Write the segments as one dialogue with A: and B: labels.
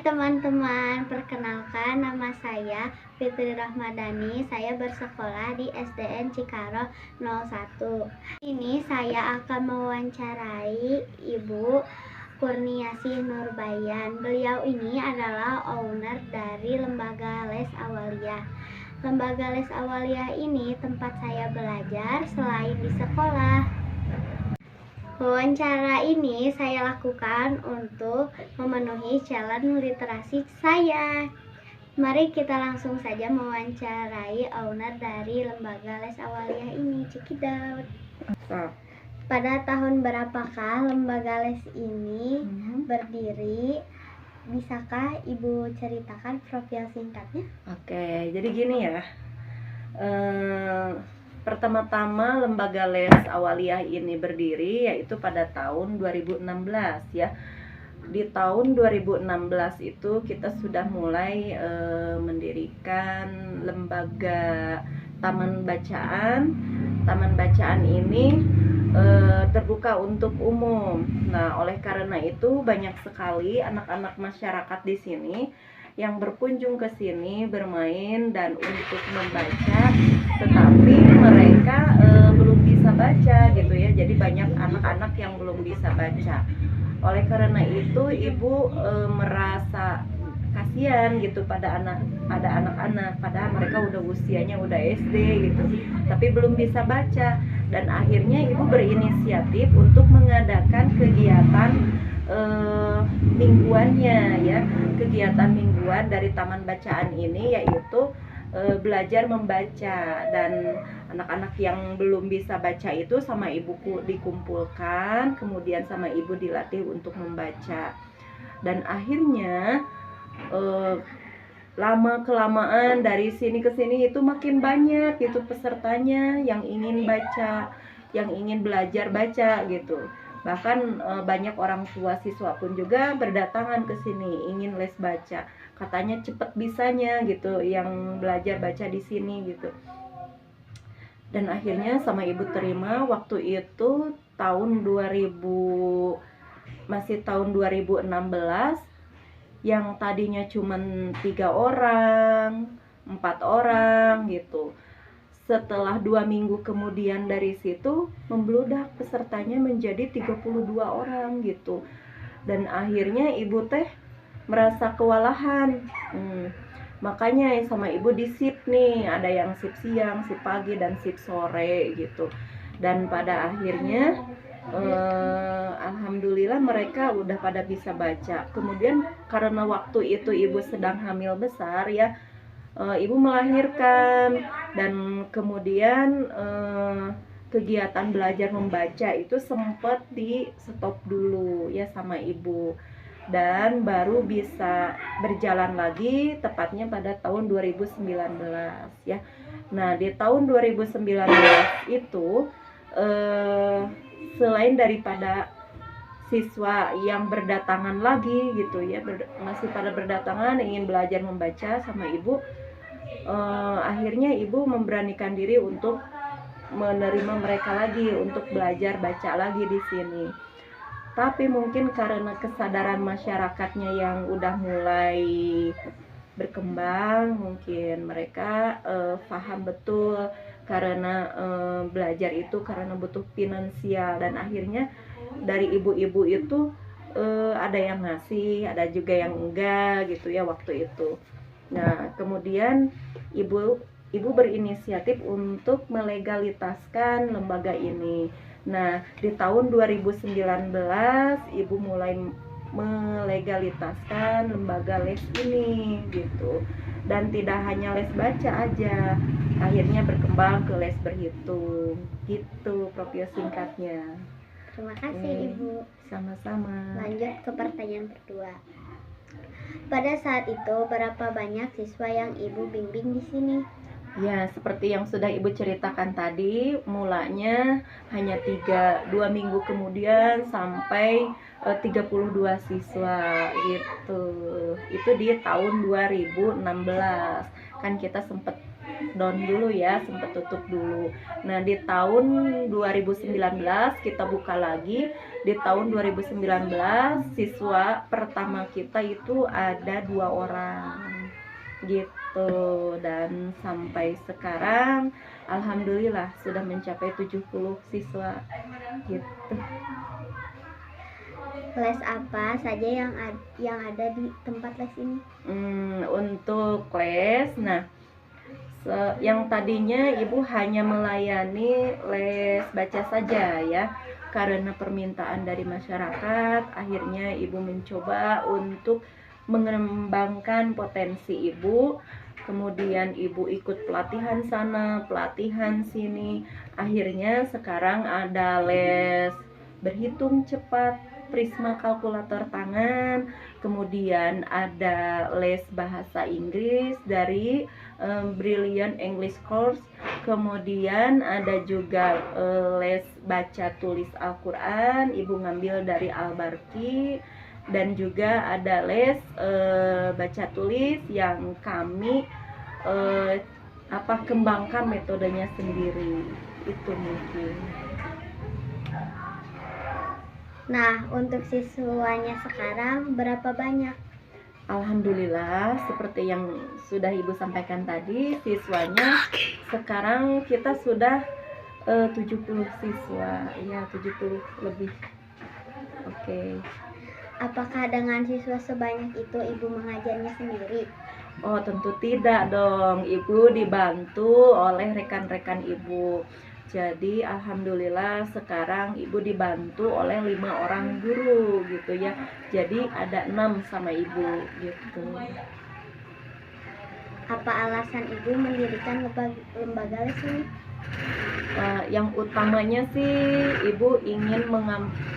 A: teman-teman, perkenalkan nama saya Fitri Rahmadani. Saya bersekolah di SDN Cikaro 01. Ini saya akan mewawancarai Ibu Kurniasih Nurbayan. Beliau ini adalah owner dari Lembaga Les Awaliyah. Lembaga Les Awaliyah ini tempat saya belajar selain di sekolah. Wawancara ini saya lakukan untuk memenuhi challenge literasi saya. Mari kita langsung saja mewawancarai owner dari Lembaga Les Awaliyah ini. Check it out. Pada tahun berapakah Lembaga Les ini berdiri? Bisakah Ibu ceritakan profil singkatnya?
B: Oke, jadi gini ya. Pertama-tama Lembaga Les Awaliyah ini berdiri yaitu pada tahun 2016 ya. Di tahun 2016 itu kita sudah mulai mendirikan lembaga taman bacaan. Taman bacaan ini terbuka untuk umum. Nah, oleh karena itu banyak sekali anak-anak masyarakat di sini yang berkunjung ke sini bermain dan untuk membaca, tetapi mereka belum bisa baca gitu ya. Jadi banyak anak-anak yang belum bisa baca. Oleh karena itu ibu merasa kasihan gitu pada anak-anak, padahal mereka udah usianya udah SD gitu, tapi belum bisa baca. Dan akhirnya ibu berinisiatif untuk mengadakan kegiatan mingguannya ya, kegiatan mingguan dari taman bacaan ini, yaitu belajar membaca. Dan anak-anak yang belum bisa baca itu sama ibuku dikumpulkan, kemudian sama ibu dilatih untuk membaca. Dan akhirnya lama kelamaan dari sini ke sini itu makin banyak gitu pesertanya yang ingin baca, yang ingin belajar baca gitu. Bahkan banyak orang tua siswa pun juga berdatangan ke sini ingin les baca. Katanya cepet bisanya gitu yang belajar baca di sini gitu. Dan akhirnya sama ibu terima waktu itu tahun 2016, yang tadinya cuman 3 orang, 4 orang gitu. Setelah 2 minggu kemudian dari situ membludak pesertanya menjadi 32 orang gitu. Dan akhirnya ibu teh merasa kewalahan. Makanya sama ibu di shift nih, ada yang shift siang, shift pagi, dan shift sore gitu. Dan pada akhirnya alhamdulillah mereka udah pada bisa baca. Kemudian karena waktu itu ibu sedang hamil besar ya, ibu melahirkan, dan kemudian kegiatan belajar membaca itu sempat di stop dulu ya sama ibu, dan baru bisa berjalan lagi tepatnya pada tahun 2019 ya. Nah, di tahun 2019 itu selain daripada siswa yang berdatangan lagi gitu ya, masih pada berdatangan ingin belajar membaca sama ibu, akhirnya ibu memberanikan diri untuk menerima mereka lagi untuk belajar baca lagi di sini. Tapi mungkin karena kesadaran masyarakatnya yang udah mulai berkembang, mungkin mereka paham betul karena belajar itu karena butuh finansial. Dan akhirnya dari ibu-ibu itu ada yang ngasih, ada juga yang enggak gitu ya waktu itu. Nah, kemudian ibu berinisiatif untuk melegalitaskan lembaga ini. Nah, di tahun 2019 ibu mulai melegalitaskan lembaga les ini gitu. Dan tidak hanya les baca aja, akhirnya berkembang ke les berhitung gitu profil singkatnya.
A: Terima kasih Ibu.
B: Sama-sama.
A: Lanjut ke pertanyaan kedua. Pada saat itu berapa banyak siswa yang Ibu bimbing di sini?
B: Ya, seperti yang sudah ibu ceritakan tadi, mulanya hanya 2 minggu kemudian sampai 32 siswa gitu. Itu di tahun 2016. Kan kita sempat down dulu ya, sempat tutup dulu. Nah, di tahun 2019 kita buka lagi. Di tahun 2019 siswa pertama kita itu ada 2 orang gitu, dan sampai sekarang alhamdulillah sudah mencapai 70 siswa gitu.
A: Les apa saja yang ada di tempat les ini?
B: Untuk les, nah yang tadinya ibu hanya melayani les baca saja ya, karena permintaan dari masyarakat, akhirnya ibu mencoba untuk mengembangkan potensi ibu. Kemudian ibu ikut pelatihan sana, pelatihan sini, akhirnya sekarang ada les berhitung cepat, Prisma kalkulator tangan, kemudian ada les bahasa Inggris dari Brilliant English Course, kemudian ada juga les baca tulis Al-Quran, ibu ngambil dari Al-Barki, dan juga ada les baca tulis yang kami kembangkan metodenya sendiri. Itu mungkin.
A: Nah, untuk siswanya sekarang berapa banyak?
B: Alhamdulillah, seperti yang sudah ibu sampaikan tadi, siswanya sekarang kita sudah 70 siswa, ya 70 lebih. Oke.
A: Apakah dengan siswa sebanyak itu ibu mengajarnya sendiri?
B: Oh, tentu tidak dong, ibu dibantu oleh rekan-rekan ibu. Jadi alhamdulillah sekarang ibu dibantu oleh 5 orang guru gitu ya. Jadi ada 6 sama ibu gitu.
A: Apa alasan ibu mendirikan lembaga les ini?
B: Yang utamanya sih ibu ingin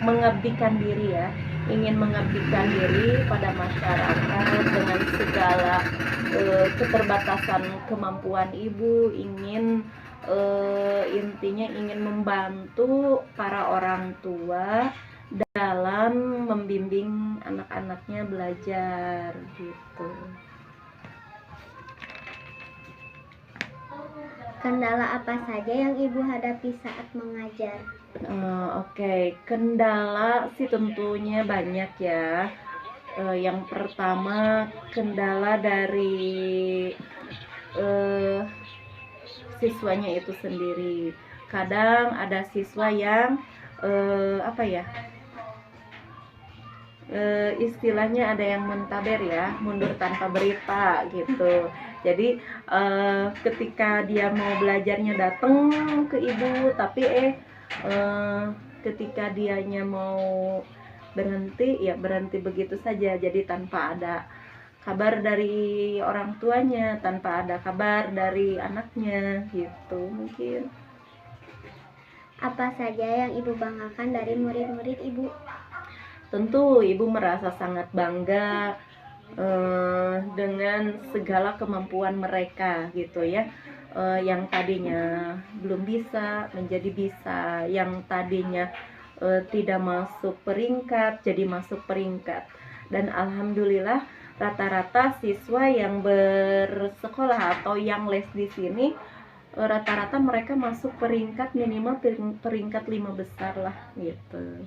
B: mengabdikan diri ya, ingin mengabdikan diri pada masyarakat dengan segala keterbatasan kemampuan ibu, ingin intinya ingin membantu para orang tua dalam membimbing anak-anaknya belajar gitu.
A: Kendala apa saja yang ibu hadapi saat mengajar?
B: Oke, kendala sih tentunya banyak ya. Yang pertama, kendala dari siswanya itu sendiri. Kadang ada siswa yang istilahnya ada yang muntaber ya, mundur tanpa berita gitu. Jadi ketika dia mau belajarnya datang ke ibu, tapi ketika dianya mau berhenti ya berhenti begitu saja. Jadi tanpa ada kabar dari orang tuanya, tanpa ada kabar dari anaknya gitu mungkin.
A: Apa saja yang ibu banggakan dari murid-murid ibu?
B: Tentu ibu merasa sangat bangga dengan segala kemampuan mereka gitu ya. Yang tadinya belum bisa menjadi bisa, yang tadinya tidak masuk peringkat jadi masuk peringkat. Dan alhamdulillah rata-rata siswa yang bersekolah atau yang les di sini rata-rata mereka masuk peringkat minimal peringkat 5 besar lah gitu.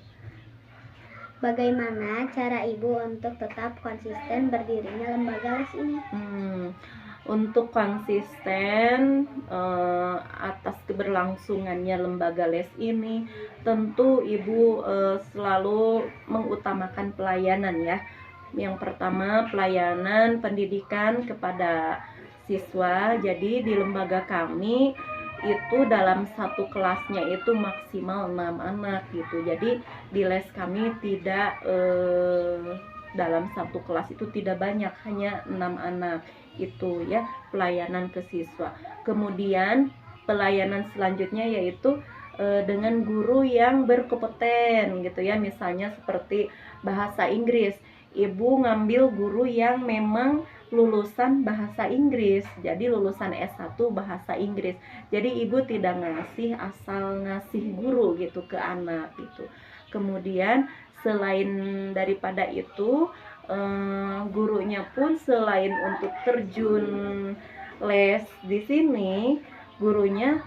A: Bagaimana cara ibu untuk tetap konsisten berdirinya lembaga les ini?
B: Untuk konsisten atas keberlangsungannya lembaga les ini, tentu ibu selalu mengutamakan pelayanan ya. Yang pertama, pelayanan pendidikan kepada siswa. Jadi di lembaga kami itu dalam satu kelasnya itu maksimal 6 anak gitu. Jadi di les kami tidak dalam satu kelas itu tidak banyak, hanya 6 anak itu ya, pelayanan ke siswa. Kemudian pelayanan selanjutnya yaitu dengan guru yang berkompeten gitu ya, misalnya seperti bahasa Inggris, ibu ngambil guru yang memang lulusan bahasa Inggris, jadi lulusan S1 bahasa Inggris. Jadi ibu tidak asal ngasih guru gitu ke anak gitu. Kemudian selain daripada itu, gurunya pun selain untuk terjun les di sini gurunya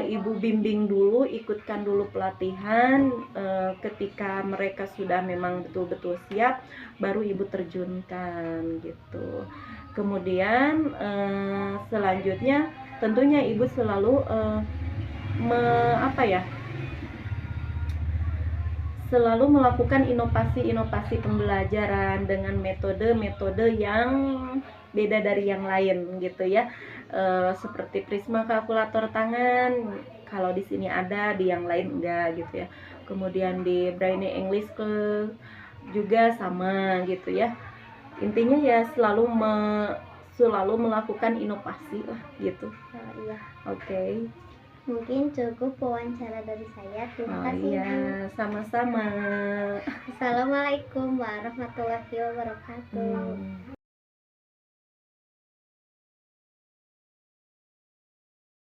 B: ibu bimbing dulu, ikutkan dulu pelatihan. Ketika mereka sudah memang betul-betul siap, baru ibu terjunkan gitu. Kemudian selanjutnya tentunya ibu selalu selalu melakukan inovasi-inovasi pembelajaran dengan metode-metode yang beda dari yang lain gitu ya. Seperti Prisma kalkulator tangan, kalau di sini ada, di yang lain enggak gitu ya. Kemudian di Brainy English Club juga sama gitu ya. Intinya ya selalu melakukan inovasi lah gitu.
A: Oh, iya.
B: Oke.
A: Mungkin cukup wawancara dari saya. Terima kasih,
B: Iya,
A: Bu.
B: sama-sama.
A: Assalamualaikum warahmatullahi wabarakatuh.